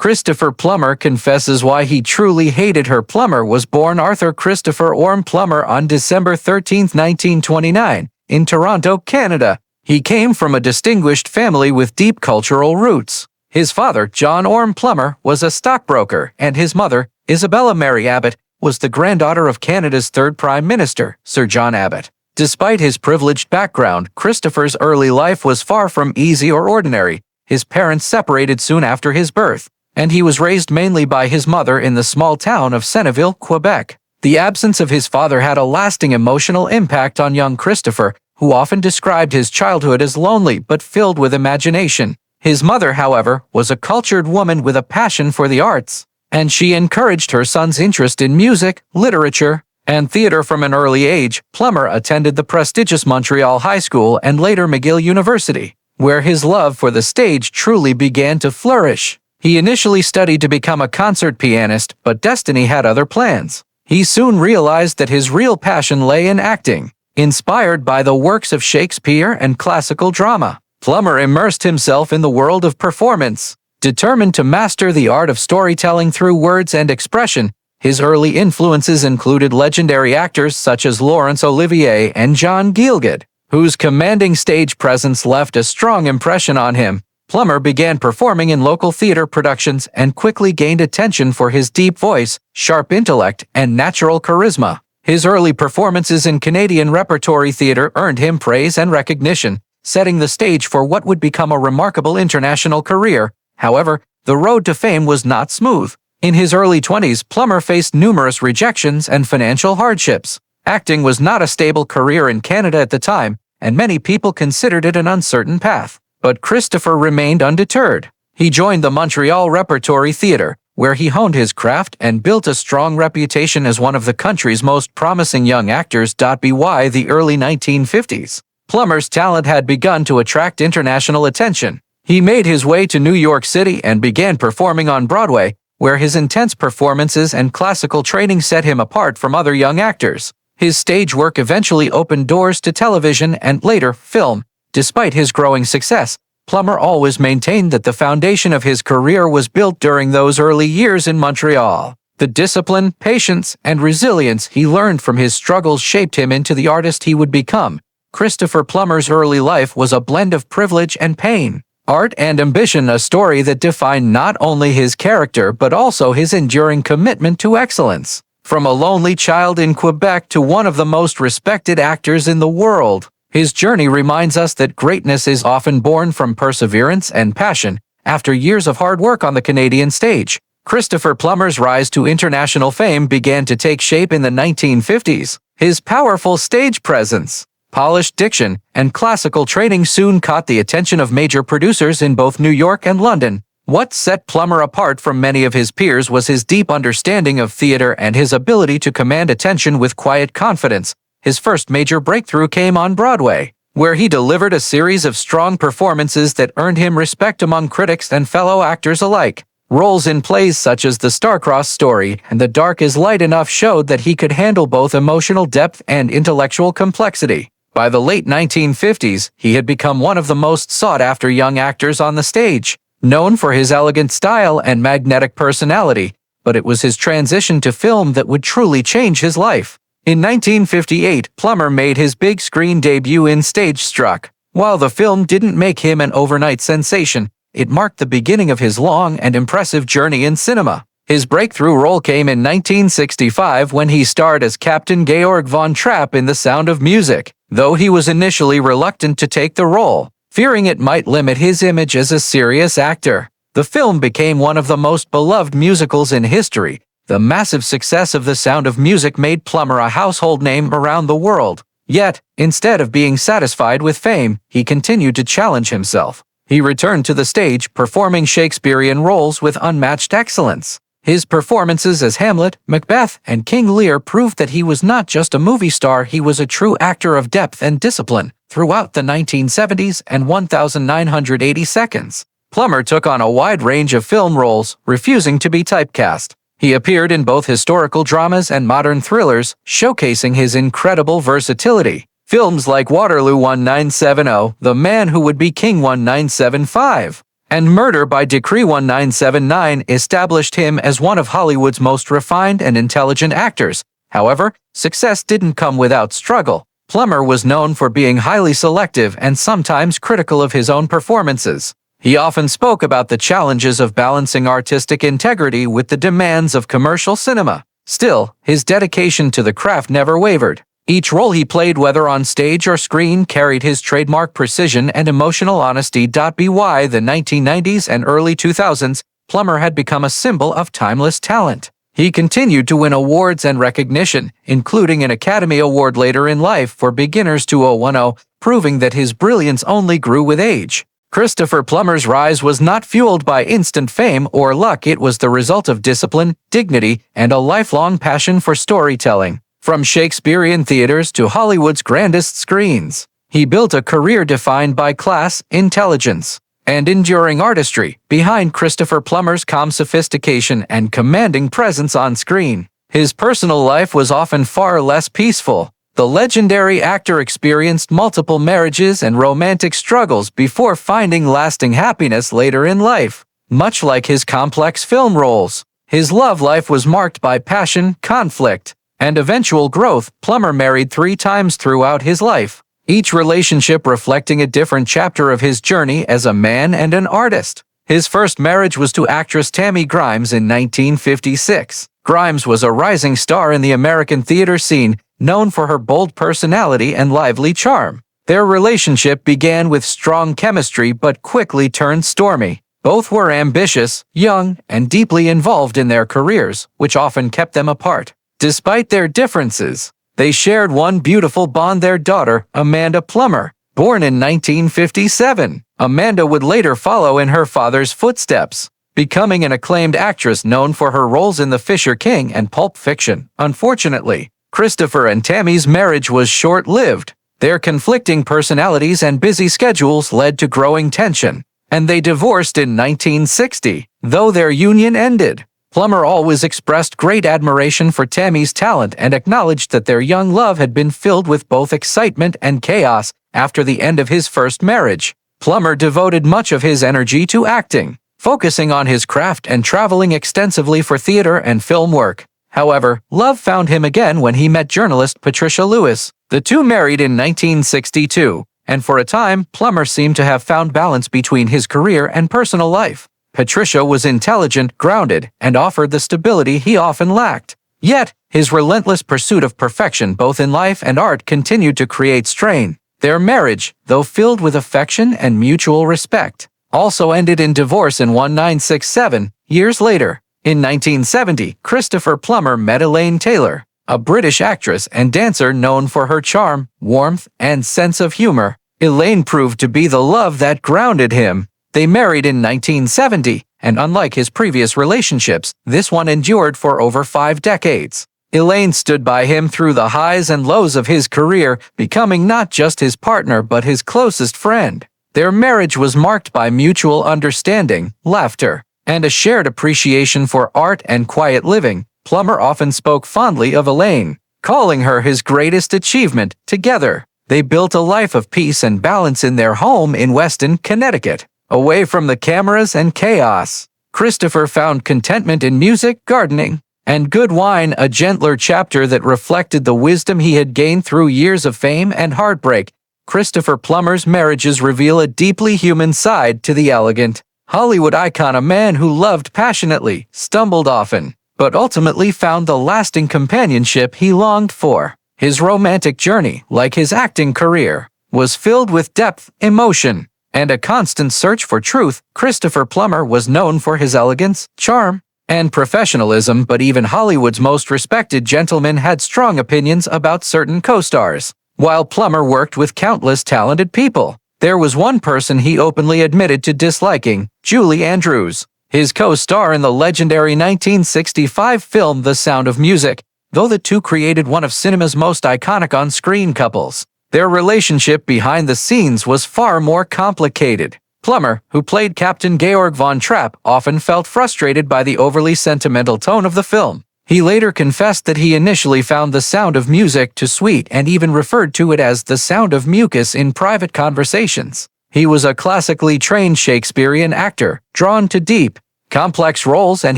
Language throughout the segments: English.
Christopher Plummer confesses why he truly hated her. Plummer was born Arthur Christopher Orme Plummer on December 13, 1929, in Toronto, Canada. He came from a distinguished family with deep cultural roots. His father, John Orme Plummer, was a stockbroker, and his mother, Isabella Mary Abbott, was the granddaughter of Canada's third Prime Minister, Sir John Abbott. Despite his privileged background, Christopher's early life was far from easy or ordinary. His parents separated soon after his birth, and he was raised mainly by his mother in the small town of Senneville, Quebec. The absence of his father had a lasting emotional impact on young Christopher, who often described his childhood as lonely but filled with imagination. His mother, however, was a cultured woman with a passion for the arts, and she encouraged her son's interest in music, literature, and theater from an early age. Plummer attended the prestigious Montreal High School and later McGill University, where his love for the stage truly began to flourish. He initially studied to become a concert pianist, but destiny had other plans. He soon realized that his real passion lay in acting. Inspired by the works of Shakespeare and classical drama, Plummer immersed himself in the world of performance. Determined to master the art of storytelling through words and expression, his early influences included legendary actors such as Laurence Olivier and John Gielgud, whose commanding stage presence left a strong impression on him. Plummer began performing in local theater productions and quickly gained attention for his deep voice, sharp intellect, and natural charisma. His early performances in Canadian repertory theater earned him praise and recognition, setting the stage for what would become a remarkable international career. However, the road to fame was not smooth. In his early 20s, Plummer faced numerous rejections and financial hardships. Acting was not a stable career in Canada at the time, and many people considered it an uncertain path. But Christopher remained undeterred. He joined the Montreal Repertory Theatre, where he honed his craft and built a strong reputation as one of the country's most promising young actors. By the early 1950s, Plummer's talent had begun to attract international attention. He made his way to New York City and began performing on Broadway, where his intense performances and classical training set him apart from other young actors. His stage work eventually opened doors to television and later film. Despite his growing success, Plummer always maintained that the foundation of his career was built during those early years in Montreal. The discipline, patience, and resilience he learned from his struggles shaped him into the artist he would become. Christopher Plummer's early life was a blend of privilege and pain, art and ambition, a story that defined not only his character but also his enduring commitment to excellence. From a lonely child in Quebec to one of the most respected actors in the world, his journey reminds us that greatness is often born from perseverance and passion. After years of hard work on the Canadian stage, Christopher Plummer's rise to international fame began to take shape in the 1950s. His powerful stage presence, polished diction, and classical training soon caught the attention of major producers in both New York and London. What set Plummer apart from many of his peers was his deep understanding of theater and his ability to command attention with quiet confidence. His first major breakthrough came on Broadway, where he delivered a series of strong performances that earned him respect among critics and fellow actors alike. Roles in plays such as The Star-Crossed Story and The Dark Is Light Enough showed that he could handle both emotional depth and intellectual complexity. By the late 1950s, he had become one of the most sought-after young actors on the stage, known for his elegant style and magnetic personality, but it was his transition to film that would truly change his life. In 1958, Plummer made his big screen debut in Stage Struck. While the film didn't make him an overnight sensation, it marked the beginning of his long and impressive journey in cinema. His breakthrough role came in 1965 when he starred as Captain Georg von Trapp in The Sound of Music, though he was initially reluctant to take the role, fearing it might limit his image as a serious actor. The film became one of the most beloved musicals in history. The massive success of The Sound of Music made Plummer a household name around the world. Yet, instead of being satisfied with fame, he continued to challenge himself. He returned to the stage, performing Shakespearean roles with unmatched excellence. His performances as Hamlet, Macbeth, and King Lear proved that he was not just a movie star, he was a true actor of depth and discipline. Throughout the 1970s and 1980 seconds, Plummer took on a wide range of film roles, refusing to be typecast. He appeared in both historical dramas and modern thrillers, showcasing his incredible versatility. Films like Waterloo 1970, The Man Who Would Be King 1975, and Murder by Decree 1979 established him as one of Hollywood's most refined and intelligent actors. However, success didn't come without struggle. Plummer was known for being highly selective and sometimes critical of his own performances. He often spoke about the challenges of balancing artistic integrity with the demands of commercial cinema. Still, his dedication to the craft never wavered. Each role he played, whether on stage or screen, carried his trademark precision and emotional honesty. By the 1990s and early 2000s, Plummer had become a symbol of timeless talent. He continued to win awards and recognition, including an Academy Award later in life for Beginners 2010, proving that his brilliance only grew with age. Christopher Plummer's rise was not fueled by instant fame or luck. It was the result of discipline, dignity, and a lifelong passion for storytelling. From Shakespearean theaters to Hollywood's grandest screens, he built a career defined by class, intelligence, and enduring artistry. Behind Christopher Plummer's calm sophistication and commanding presence on screen, his personal life was often far less peaceful. The legendary actor experienced multiple marriages and romantic struggles before finding lasting happiness later in life. Much like his complex film roles, his love life was marked by passion, conflict, and eventual growth. Plummer married 3 times throughout his life, each relationship reflecting a different chapter of his journey as a man and an artist. His first marriage was to actress Tammy Grimes in 1956. Grimes was a rising star in the American theater scene, known for her bold personality and lively charm. Their relationship began with strong chemistry but quickly turned stormy. Both were ambitious, young, and deeply involved in their careers, which often kept them apart. Despite their differences, they shared one beautiful bond: their daughter, Amanda Plummer, born in 1957. Amanda would later follow in her father's footsteps, becoming an acclaimed actress known for her roles in The Fisher King and Pulp Fiction. Unfortunately, Christopher and Tammy's marriage was short-lived. Their conflicting personalities and busy schedules led to growing tension, and they divorced in 1960. Though their union ended, Plummer always expressed great admiration for Tammy's talent and acknowledged that their young love had been filled with both excitement and chaos. After the end of his first marriage, Plummer devoted much of his energy to acting, focusing on his craft and traveling extensively for theater and film work. However, love found him again when he met journalist Patricia Lewis. The two married in 1962, and for a time, Plummer seemed to have found balance between his career and personal life. Patricia was intelligent, grounded, and offered the stability he often lacked. Yet, his relentless pursuit of perfection both in life and art continued to create strain. Their marriage, though filled with affection and mutual respect, also ended in divorce in 1967. Years later, in 1970, Christopher Plummer met Elaine Taylor, a British actress and dancer known for her charm, warmth, and sense of humor. Elaine proved to be the love that grounded him. They married in 1970, and unlike his previous relationships, this one endured for over 5 decades. Elaine stood by him through the highs and lows of his career, becoming not just his partner but his closest friend. Their marriage was marked by mutual understanding, laughter, and a shared appreciation for art and quiet living. Plummer often spoke fondly of Elaine, calling her his greatest achievement. Together, they built a life of peace and balance in their home in Weston, Connecticut. Away from the cameras and chaos, Christopher found contentment in music, gardening, and good wine, a gentler chapter that reflected the wisdom he had gained through years of fame and heartbreak. Christopher Plummer's marriages reveal a deeply human side to the elegant Hollywood icon, a man who loved passionately, stumbled often, but ultimately found the lasting companionship he longed for. His romantic journey, like his acting career, was filled with depth, emotion, and a constant search for truth. Christopher Plummer was known for his elegance, charm, and professionalism, but even Hollywood's most respected gentlemen had strong opinions about certain co-stars. While Plummer worked with countless talented people, there was one person he openly admitted to disliking: Julie Andrews, his co-star in the legendary 1965 film The Sound of Music. Though the two created one of cinema's most iconic on-screen couples, their relationship behind the scenes was far more complicated. Plummer, who played Captain Georg von Trapp, often felt frustrated by the overly sentimental tone of the film. He later confessed that he initially found The Sound of Music too sweet and even referred to it as the sound of mucus in private conversations. He was a classically trained Shakespearean actor, drawn to deep, complex roles, and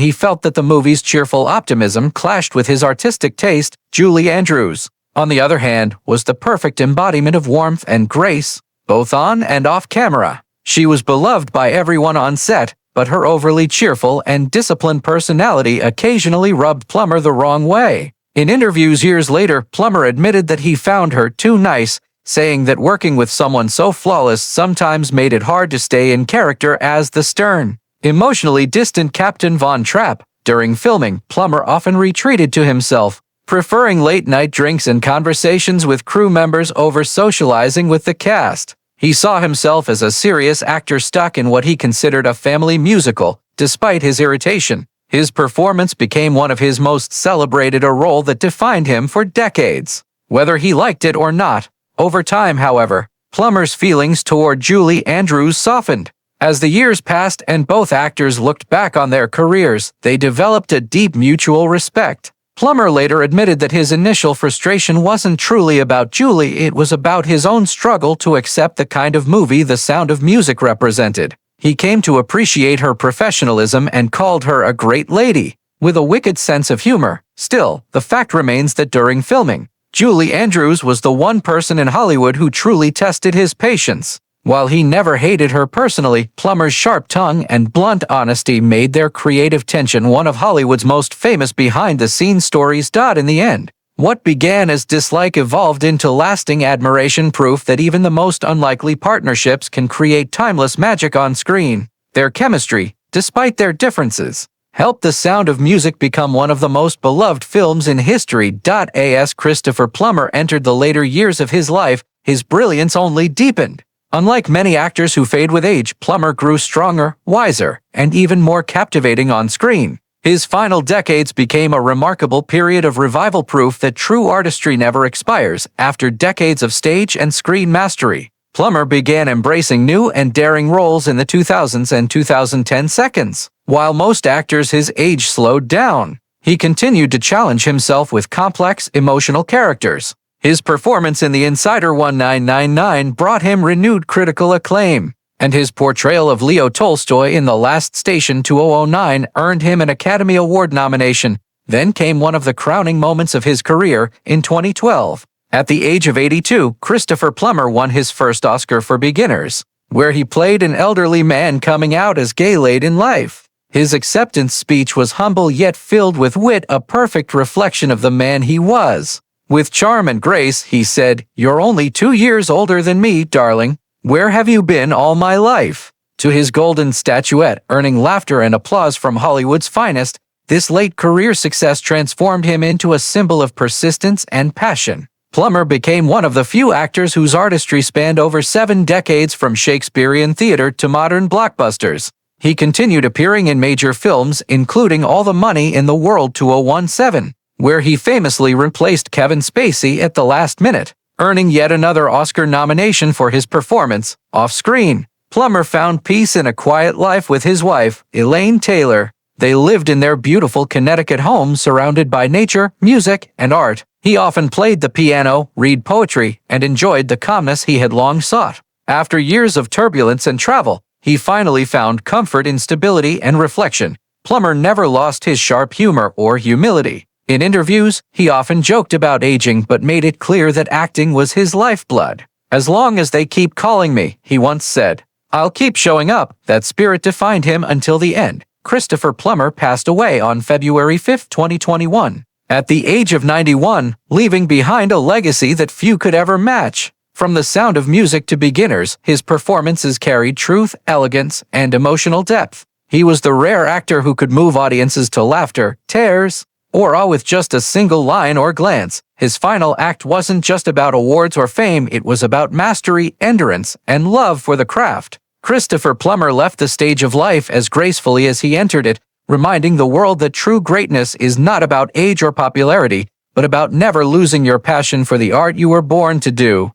he felt that the movie's cheerful optimism clashed with his artistic taste. Julie Andrews, on the other hand, was the perfect embodiment of warmth and grace, both on and off camera. She was beloved by everyone on set, but her overly cheerful and disciplined personality occasionally rubbed Plummer the wrong way. In interviews years later, Plummer admitted that he found her too nice, saying that working with someone so flawless sometimes made it hard to stay in character as the stern, emotionally distant Captain Von Trapp. During filming, Plummer often retreated to himself, preferring late-night drinks and conversations with crew members over socializing with the cast. He saw himself as a serious actor stuck in what he considered a family musical. Despite his irritation, his performance became one of his most celebrated, a role that defined him for decades, whether he liked it or not. Over time, however, Plummer's feelings toward Julie Andrews softened. As the years passed and both actors looked back on their careers, they developed a deep mutual respect. Plummer later admitted that his initial frustration wasn't truly about Julie, it was about his own struggle to accept the kind of movie The Sound of Music represented. He came to appreciate her professionalism and called her a great lady, with a wicked sense of humor. Still, the fact remains that during filming, Julie Andrews was the one person in Hollywood who truly tested his patience. While he never hated her personally, Plummer's sharp tongue and blunt honesty made their creative tension one of Hollywood's most famous behind-the-scenes stories. In the end, what began as dislike evolved into lasting admiration, proof that even the most unlikely partnerships can create timeless magic on screen. Their chemistry, despite their differences, helped The Sound of Music become one of the most beloved films in history. As Christopher Plummer entered the later years of his life, his brilliance only deepened. Unlike many actors who fade with age, Plummer grew stronger, wiser, and even more captivating on screen. His final decades became a remarkable period of revival, proof that true artistry never expires. After decades of stage and screen mastery, Plummer began embracing new and daring roles in the 2000s and 2010s. While most actors his age slowed down, he continued to challenge himself with complex, emotional characters. His performance in The Insider 1999 brought him renewed critical acclaim, and his portrayal of Leo Tolstoy in The Last Station 2009 earned him an Academy Award nomination. Then came one of the crowning moments of his career in 2012. At the age of 82, Christopher Plummer won his first Oscar for Beginners, where he played an elderly man coming out as gay late in life. His acceptance speech was humble yet filled with wit, a perfect reflection of the man he was. With charm and grace, he said, "You're only 2 years older than me, darling. Where have you been all my life?" To his golden statuette, earning laughter and applause from Hollywood's finest, this late career success transformed him into a symbol of persistence and passion. Plummer became one of the few actors whose artistry spanned over 7 decades, from Shakespearean theater to modern blockbusters. He continued appearing in major films, including All the Money in the World 2017. Where he famously replaced Kevin Spacey at the last minute, earning yet another Oscar nomination for his performance off-screen. Plummer found peace in a quiet life with his wife, Elaine Taylor. They lived in their beautiful Connecticut home surrounded by nature, music, and art. He often played the piano, read poetry, and enjoyed the calmness he had long sought. After years of turbulence and travel, he finally found comfort in stability and reflection. Plummer never lost his sharp humor or humility. In interviews, he often joked about aging but made it clear that acting was his lifeblood. "As long as they keep calling me," he once said, "I'll keep showing up." That spirit defined him until the end. Christopher Plummer passed away on February 5, 2021, at the age of 91, leaving behind a legacy that few could ever match. From The Sound of Music to Beginners, his performances carried truth, elegance, and emotional depth. He was the rare actor who could move audiences to laughter, tears, or awe with just a single line or glance. His final act wasn't just about awards or fame, it was about mastery, endurance, and love for the craft. Christopher Plummer left the stage of life as gracefully as he entered it, reminding the world that true greatness is not about age or popularity, but about never losing your passion for the art you were born to do.